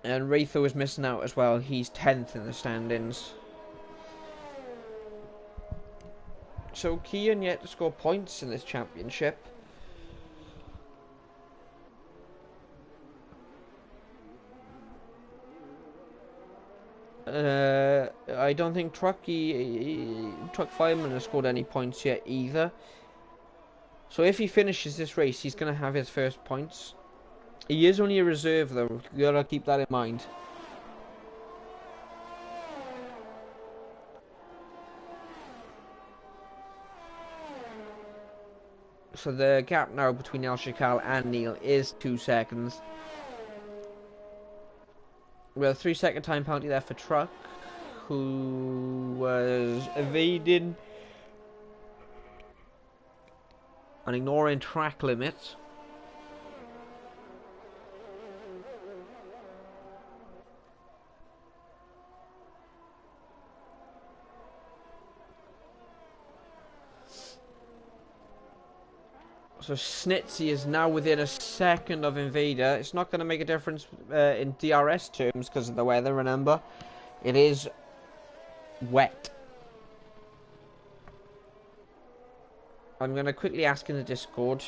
And Ratho is missing out as well. He's 10th in the standings. So Kian yet to score points in this championship. I don't think Truck Fireman has scored any points yet either. So if he finishes this race, he's going to have his first points. He is only a reserve though, you gotta keep that in mind. So the gap now between El Shakal and Neil is 2 seconds. We have a 3-second time penalty there for Truck, who was evading and ignoring track limits. So Snitsy is now within a second of Invader. It's not going to make a difference in DRS terms because of the weather, remember. It is wet. I'm going to quickly ask in the Discord.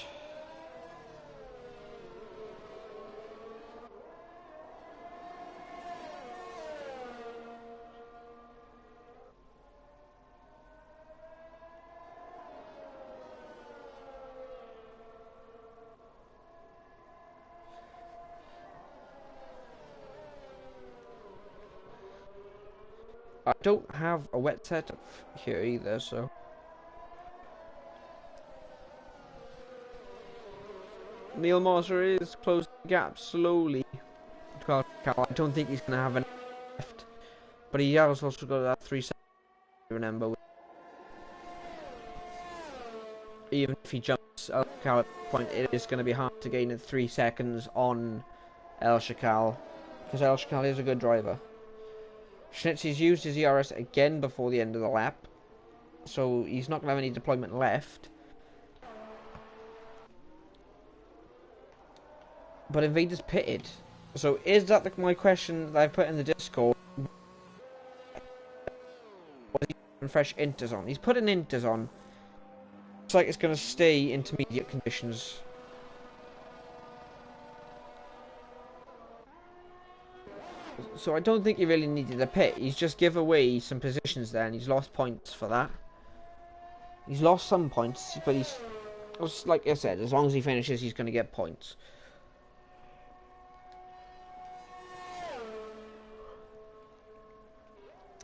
I don't have a wet setup here either, so... Neil Moser is closing the gap slowly I don't think he's going to have enough left. But he has also got that 3 seconds, remember. Even if he jumps El Shakal at the point, it is going to be hard to gain at 3 seconds on El Shakal. Because El Shakal is a good driver. Schnitzy's used his ERS again before the end of the lap. So he's not going to have any deployment left. But Invader's pitted. So is that my question that I put in the Discord? Was he putting fresh inters on? He's putting inters on. Looks like it's going to stay intermediate conditions. So I don't think he really needed a pit. He's just give away some positions there, and he's lost points for that. He's lost some points, but he's, like I said, as long as he finishes, he's going to get points.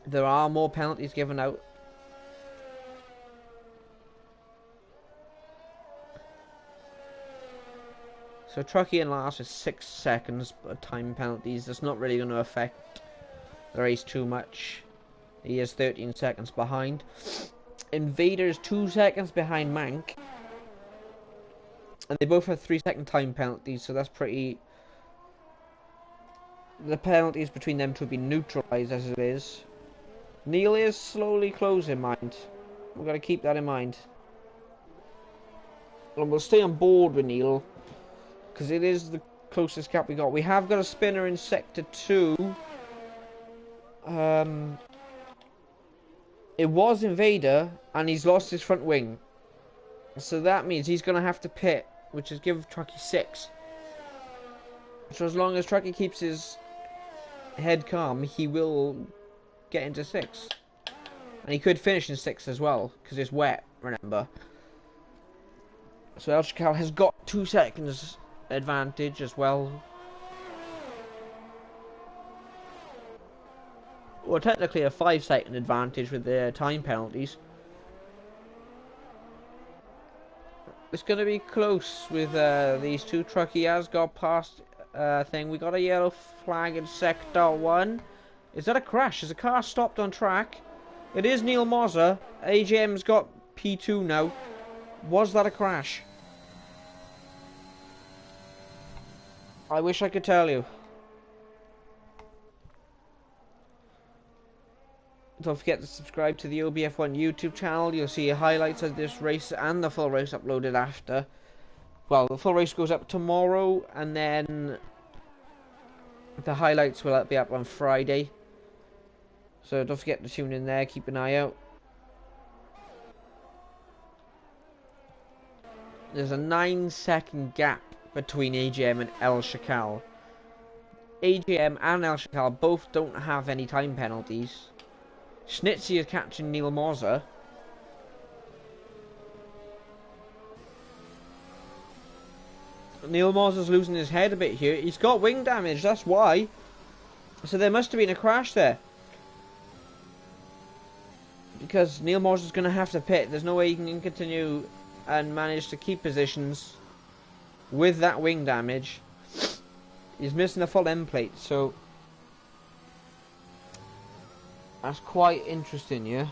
There are more penalties given out. So Truckee in last with 6 seconds time penalties. That's not really going to affect the race too much. He is 13 seconds behind. Invader's 2 seconds behind Mank. And they both have 3-second time penalties, so that's pretty... The penalties between them two have been neutralised as it is. Neil is slowly closing, mind. We've got to keep that in mind. And we'll stay on board with Neil, because it is the closest gap we got. We have got a spinner in Sector 2. It was Invader, and he's lost his front wing. So that means he's going to have to pit, which is give Truckee 6. So as long as Truckee keeps his head calm, he will get into 6. And he could finish in 6 as well, because it's wet, remember. So El Shakal has got 2 seconds advantage as well. Well, technically a 5-second advantage with the time penalties. It's going to be close with these two. Truckee has got past thing. We got a yellow flag in Sector 1. Is that a crash? Is a car stopped on track? It is Neil Moser. AJM's got P2 now. Was that a crash? I wish I could tell you. Don't forget to subscribe to the OBF1 YouTube channel. You'll see highlights of this race and the full race uploaded after. Well, the full race goes up tomorrow, and then the highlights will be up on Friday. So don't forget to tune in there, keep an eye out. There's a 9-second gap between AGM and El Shakal. AGM and El Shakal both don't have any time penalties. Schnitzy is catching Neil Moser. Neil Moser's losing his head a bit here. He's got wing damage, that's why. So there must have been a crash there. Because Neil Moser's going to have to pit. There's no way he can continue and manage to keep positions with that wing damage. He's missing the full end plate, so that's quite interesting, yeah.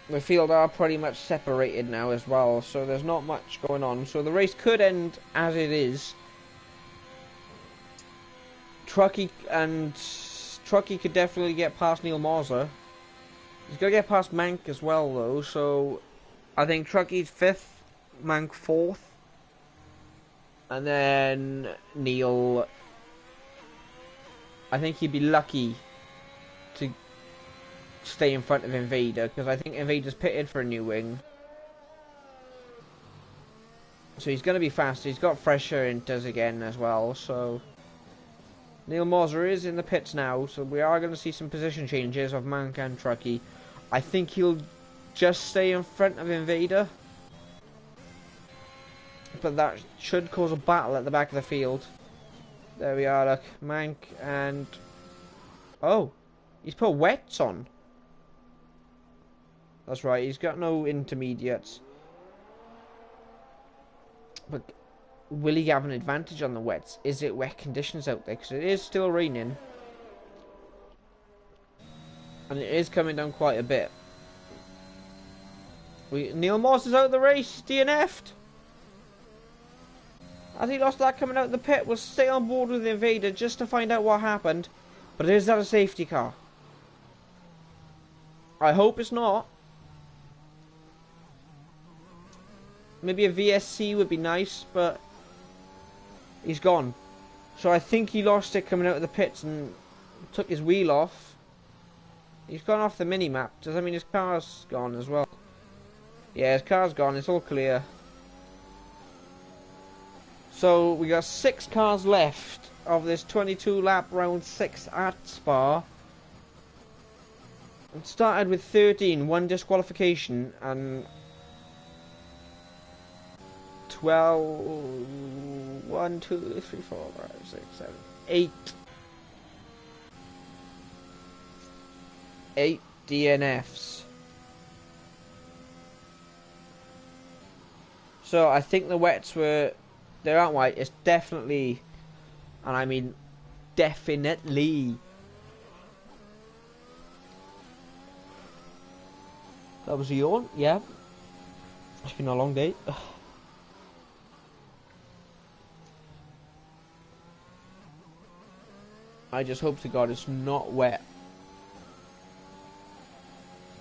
The field are pretty much separated now as well, so there's not much going on. So the race could end as it is. Truckee could definitely get past Neil Moser. He's going to get past Mank as well, though, so I think Truckee's 5th, Mank 4th. And then Neil, I think he'd be lucky to stay in front of Invader, because I think Invader's pitted for a new wing. So he's going to be faster. He's got fresher inters again as well, so Neil Moser is in the pits now, so we are going to see some position changes of Mank and Truckee. I think he'll just stay in front of Invader, but that should cause a battle at the back of the field. There we are, look, Mank and... Oh, he's put wets on. That's right, he's got no intermediates. But will he have an advantage on the wets? Is it wet conditions out there? Because it is still raining. And it is coming down quite a bit. Neil Morse is out of the race. DNF'd. As he lost that coming out of the pit, we'll stay on board with the Invader just to find out what happened. But is that a safety car? I hope it's not. Maybe a VSC would be nice, but he's gone. So I think he lost it coming out of the pits and took his wheel off. He's gone off the mini-map. Does that mean his car's gone as well? Yeah, his car's gone. It's all clear. So we got 6 cars left of this 22 lap round 6 at Spa. It started with 13, 1 disqualification, and 12, 1, 2, 3, 4, 5, 6, 7, 8. 8 DNFs. So I think the wets were... They aren't white. It's definitely... And I mean definitely... That was a yawn? Yeah. It's been a long day. I just hope to God it's not wet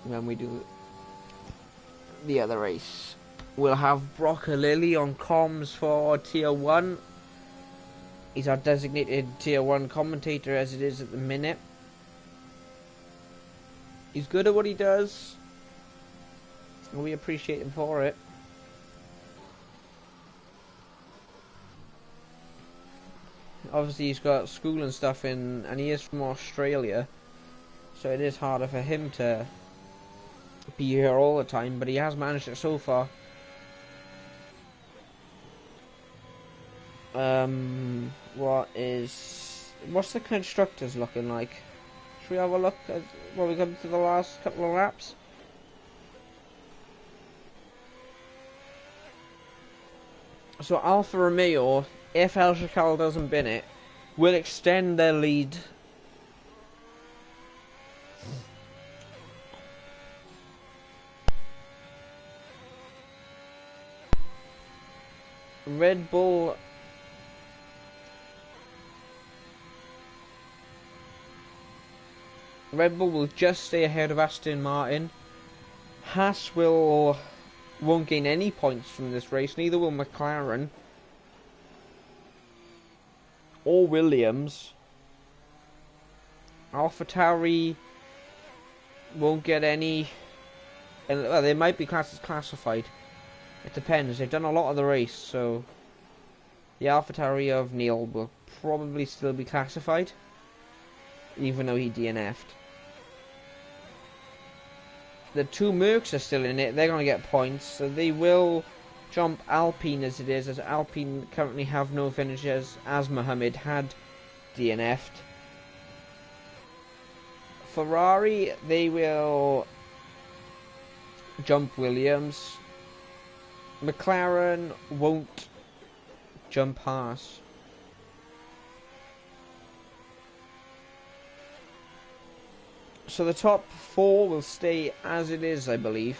when we do the other race. We'll have Broccolilli on comms for Tier 1. He's our designated Tier 1 commentator as it is at the minute. He's good at what he does, and we appreciate him for it. Obviously he's got school and stuff in, and he is from Australia, so it is harder for him to be here all the time, but he has managed it so far. What's the constructors looking like? Should we have a look at what we got to the last couple of laps? So Alfa Romeo, if El Shakal doesn't bin it, will extend their lead. Red Bull will just stay ahead of Aston Martin. Haas won't gain any points from this race, neither will McLaren or Williams. AlphaTauri won't get any, and well, they might be classed as classified. It depends. They've done a lot of the race, so the AlphaTauri of Neil will probably still be classified, even though he DNF'd. The 2 Mercs are still in it. They're going to get points, so they will jump Alpine as it is, as Alpine currently have no finishes, as Mohammed had DNF'd. Ferrari, they will jump Williams. McLaren won't jump Haas. So the top 4 will stay as it is, I believe.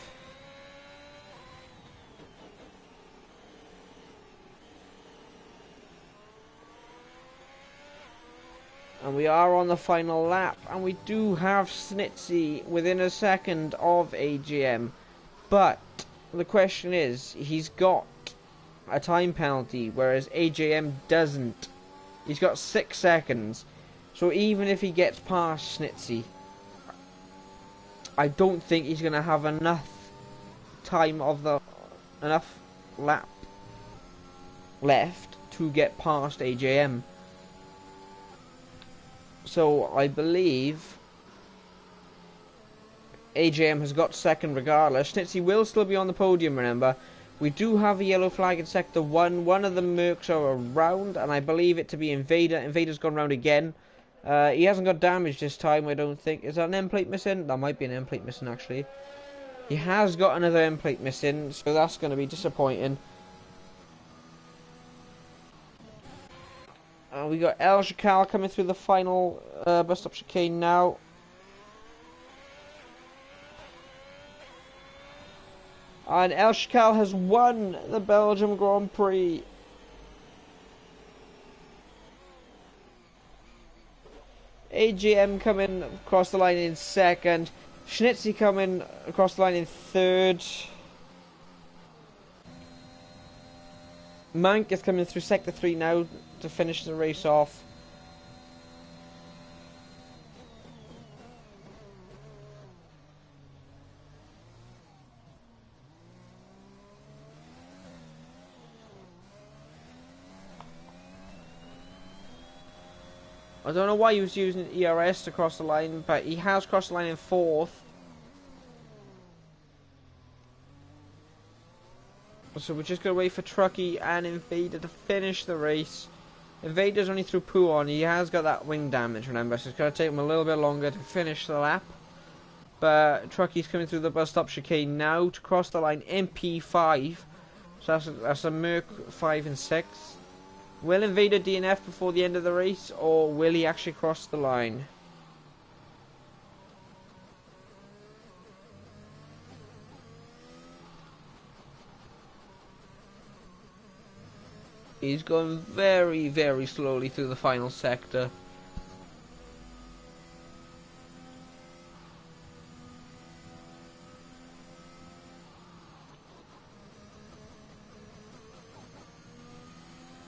And we are on the final lap, and we do have Snitsy within a second of AGM. But the question is, he's got a time penalty, whereas AJM doesn't. He's got 6 seconds. So even if he gets past Snitsy, I don't think he's going to have enough time enough lap left to get past AJM. So I believe AJM has got second regardless. Snitsy will still be on the podium, remember. We do have a yellow flag in Sector 1. One of the Mercs are around, and I believe it to be Invader. Invader's gone round again. He hasn't got damage this time, I don't think. Is that an end plate missing? That might be an end plate missing, actually. He has got another end plate missing, so that's going to be disappointing. And we got El Shakal coming through the final bus stop chicane now. And El Shakal has won the Belgium Grand Prix. AGM coming across the line in second. Schnitzy coming across the line in third. Mank is coming through sector 3 now to finish the race off. I don't know why he was using ERS to cross the line, but he has crossed the line in fourth. So we're just going to wait for Truckee and Invader to finish the race. Invader's only through poo on. He has got that wing damage, remember, so it's going to take him a little bit longer to finish the lap. But Truckee's coming through the bus stop chicane now to cross the line in P5. So that's a Merc 5 and 6. Will Invader DNF before the end of the race, or will he actually cross the line? He's going very, very slowly through the final sector.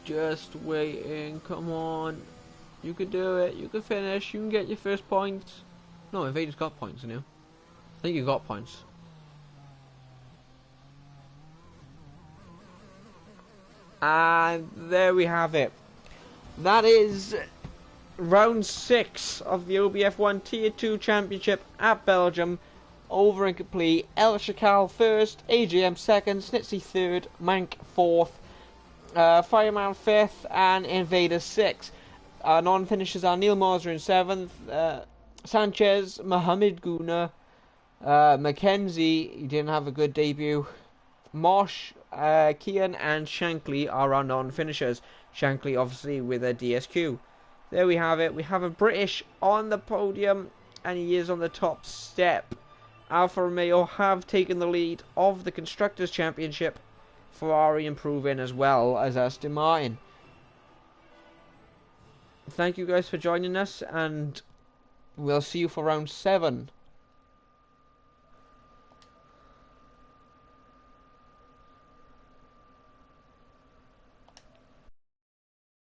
Just waiting, come on. You can do it, you can finish, you can get your first points. No, Invader's got points, you know. I think you got points. And there we have it. That is round 6 of the OBF1 Tier 2 Championship at Belgium. Over and complete. El Shakal first, AGM second, Snitsy third, Mank fourth, Fireman 5th and Invader 6th. Non-finishers are Neil Moser in 7th, Sanchez, Mohamed Guna, Mackenzie, he didn't have a good debut, Mosh, Kian and Shankly are our non-finishers. Shankly obviously with a DSQ. There we have it. We have a British on the podium and he is on the top step. Alfa Romeo have taken the lead of the Constructors' Championship. Ferrari improving as well as Aston Martin. Thank you guys for joining us, and we'll see you for round 7.